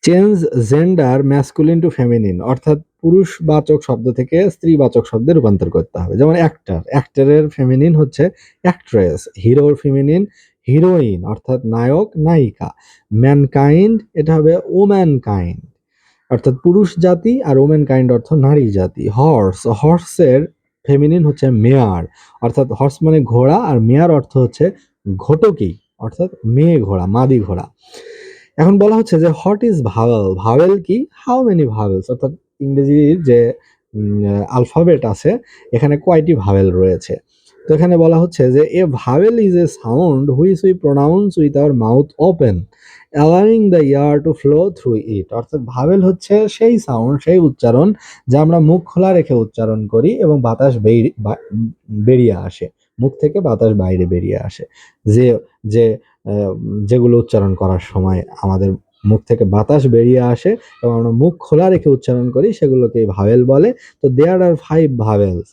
Change gender masculine to feminine, অর্থাৎ পুরুষবাচক শব্দ থেকে স্ত্রীবাচক শব্দে রূপান্তর করতে হবে। যেমন অ্যাক্টর, অ্যাক্টরের ফেমিনিন হচ্ছে অ্যাক্ট্রেস। হিরোর ফেমিনিন হিরোইন, অর্থাৎ নায়ক নায়িকা। ম্যানকাইন্ড, এটা হবে ওম্যান কাইন্ড, অর্থাৎ পুরুষ জাতি, আর ওমেন কাইন্ড অর্থ নারী জাতি। হর্স, হর্সের ফেমিনিন হচ্ছে মেয়ার, অর্থাৎ হর্স মানে ঘোড়া, আর মেয়ার অর্থ হচ্ছে ঘটকি, অর্থাৎ মেয়ে ঘোড়া, মাদি ঘোড়া। এখন বলা হচ্ছে যে হোয়াট ইজ ভাওয়েল, ভাওয়েল কি, হাউ মেনি ভাওয়েলস, অর্থাৎ ইংরেজির যে আলফাবেট আছে এখানে কয়টি ভাওয়েল রয়েছে। তো এখানে বলা হচ্ছে যে a vowel is a sound which we pronounce with our mouth open allowing the air to flow through it, অর্থাৎ ভাওয়েল হচ্ছে সেই সাউন্ড, সেই উচ্চারণ যা আমরা মুখ খোলা রেখে উচ্চারণ করি এবং বাতাস বেরিয়ে আসে, মুখ থেকে বাতাস বাইরে বেরিয়ে আসে। যে যে যেগুলো উচ্চারণ করার সময় আমাদের মুখ থেকে বাতাস বেরিয়ে আসে এবং আমরা মুখ খোলা রেখে উচ্চারণ করি সেগুলোকে ভাওয়েল বলে। তো দেয়ার আর 5 ভাওয়েলস।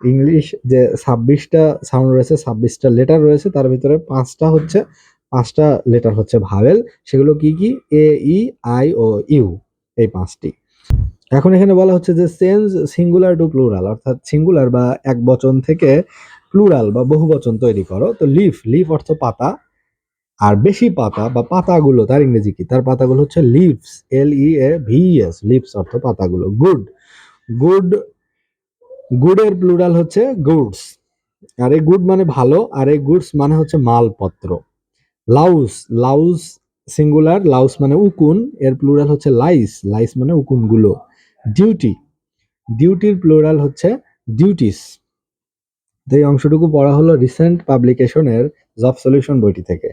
ইংলিশ যে 26টা সাউন্ড রয়েছে, 26টা লেটার রয়েছে, তার ভিতরে 5টা লেটার হচ্ছে ভাওয়েল। সেগুলো কি কি, এ, ই, আই ও ইউ, এই 5টি। এখন এখানে বলা হচ্ছে যে চেঞ্জ সিঙ্গুলার টু প্লুরাল, অর্থাৎ সিঙ্গুলার বা এক বচন থেকে প্লুরাল বা বহু বচন তৈরি করো। তো লিফ, লিফ অর্থ পাতা, আর বেশি পাতা বা পাতাগুলো তার ইংরেজি কি, তার পাতাগুলো হচ্ছে লিভস, LEAVES, লিভস অর্থ পাতাগুলো। গুড, গুড, গুডের প্লুরাল হচ্ছে গুডস, আর এই গুড মানে ভালো, আর এই গুডস মানে হচ্ছে মালপত্র। লাউস, লাউস সিঙ্গুলার, লাউস মানে উকুন, এর প্লুরাল হচ্ছে লাইস, লাইস মানে উকুনগুলো। ডিউটি, ডিউটির প্লুরাল হচ্ছে ডিউটিস। তো এই অংশটুকু পড়া হলো রিসেন্ট পাবলিকেশনের জব সলিউশন বইটি থেকে।